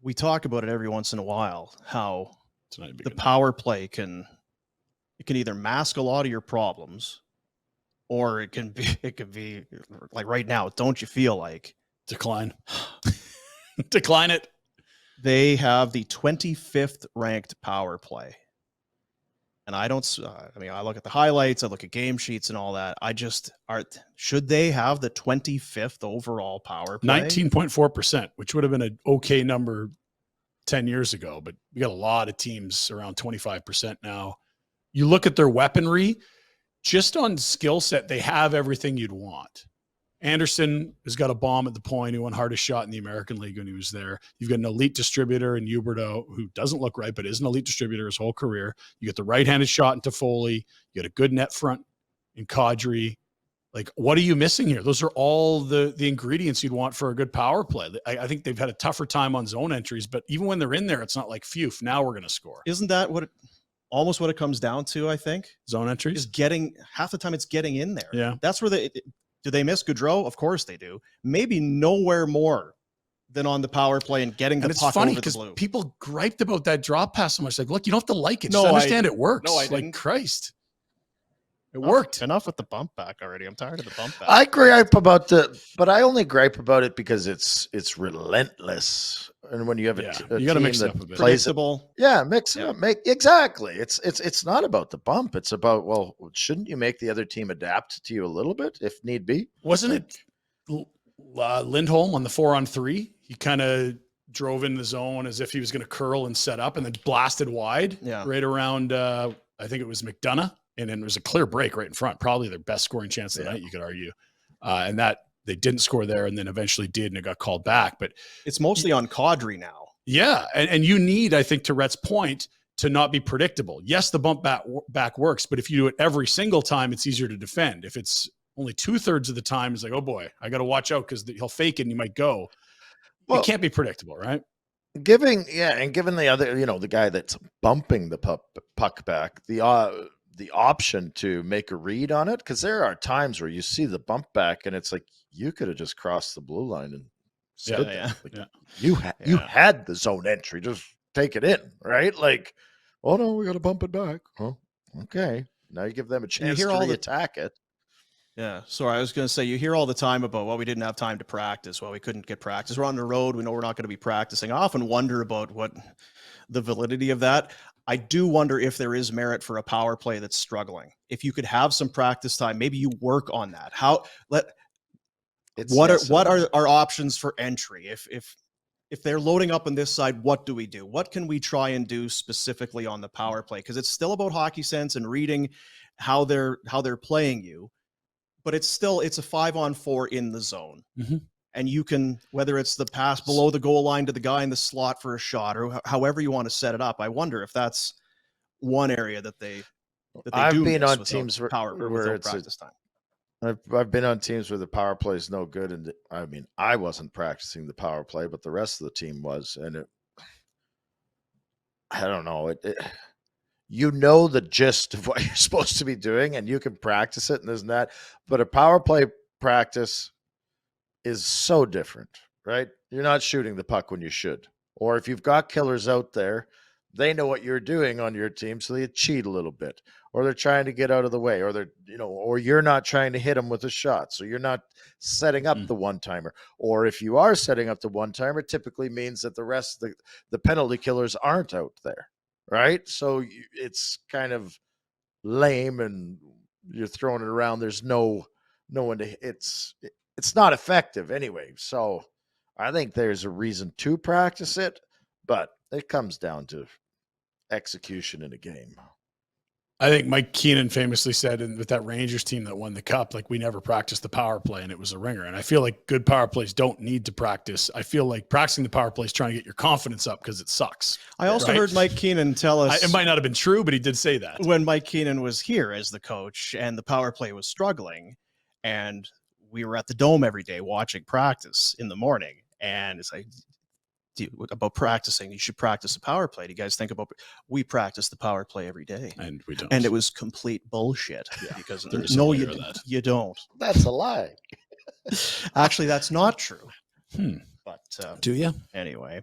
we talk about it every once in a while, how Tonight the power play can either mask a lot of your problems, or it can be like right now. Don't you feel like decline it? They have the 25th ranked power play. And I don't, I look at the highlights, I look at game sheets and all that. Should they have the 25th overall power play? 19.4%, which would have been an okay number 10 years ago, but we got a lot of teams around 25% now. You look at their weaponry, just on skill set, they have everything you'd want. Anderson has got a bomb at the point. He won hardest shot in the American League when he was there. You've got an elite distributor in Huberdeau who doesn't look right, but is an elite distributor his whole career. You get the right-handed shot into Foley. You get a good net front in Kadri. Like, what are you missing here? Those are all the ingredients you'd want for a good power play. I think they've had a tougher time on zone entries, but even when they're in there, it's not like, phew, now we're going to score. Isn't that almost what it comes down to, I think? Zone entries? Is half the time it's getting in there. Yeah. That's where do they miss Gaudreau? Of course they do. Maybe nowhere more than on the power play and getting the puck over the blue. People griped about that drop pass so much. Like, look, you don't have to like it. No, Just understand it works. No, I didn't. Like, Christ. It worked. Enough with the bump back already. I'm tired of the bump back. I gripe about but I only gripe about it because it's relentless. And when you have a you got to team mix that it up a bit. plays Predictable. mix it up. Exactly. It's not about the bump. It's about, well, shouldn't you make the other team adapt to you a little bit if need be? Wasn't it Lindholm on the 4-on-3? He kind of drove in the zone as if he was going to curl and set up, and then blasted wide right around, I think it was McDonough. And then there was a clear break right in front, probably their best scoring chance of the night, you could argue. And that they didn't score there and then eventually did, and it got called back. But it's mostly on Kadri now. Yeah. And you need, I think, to Rhett's point, to not be predictable. Yes, the bump back works, but if you do it every single time, it's easier to defend. If it's only 2/3 of the time, it's like, oh boy, I got to watch out because he'll fake it and he might go. Well, it can't be predictable, right? Given the other, the guy that's bumping the puck back, the option to make a read on it, because there are times where you see the bump back and it's like you could have just crossed the blue line and stood there. Like, you had the zone entry, just take it in, right? Like, oh no, we got to bump it back. Oh, okay. Now you give them a chance to re-attack it. Yeah. Sorry, I was going to say, you hear all the time about, well, we didn't have time to practice. Well, we couldn't get practice. We're on the road. We know we're not going to be practicing. I often wonder about what the validity of that. I do wonder if there is merit for a power play that's struggling. If you could have some practice time, maybe you work on that. What are our options for entry? If they're loading up on this side, what do we do? What can we try and do specifically on the power play? Because it's still about hockey sense and reading how they're playing you, but it's a 5-on-4 in the zone. Mm-hmm. And you can, whether it's the pass below the goal line to the guy in the slot for a shot, or however you want to set it up. I wonder if that's one area that they I've do been miss on teams where it's practice time. I've been on teams where the power play is no good, and I wasn't practicing the power play, but the rest of the team was, and I don't know, the gist of what you're supposed to be doing, and you can practice it, and there's that, but a power play practice is so different, right? You're not shooting the puck when you should. Or if you've got killers out there, they know what you're doing on your team, so they cheat a little bit. Or they're trying to get out of the way, or or you're not trying to hit them with a shot, so you're not setting up the one-timer. Or if you are setting up the one-timer, it typically means that the rest of the penalty killers aren't out there, right? So it's kind of lame, and you're throwing it around. There's no one to. It's not effective anyway. So I think there's a reason to practice it, but it comes down to execution in a game. I think Mike Keenan famously said with that Rangers team that won the cup, like, we never practiced the power play and it was a ringer. And I feel like good power plays don't need to practice. I feel like practicing the power play is trying to get your confidence up because it sucks. I also heard Mike Keenan tell us, it might not have been true, but he did say that when Mike Keenan was here as the coach and the power play was struggling, and we were at the Dome every day watching practice in the morning. And it's like, about practicing, you should practice the power play. Do you guys think about, we practice the power play every day, and we don't, and it was complete bullshit because you don't. That's a lie. Actually, that's not true. But do you? Anyway,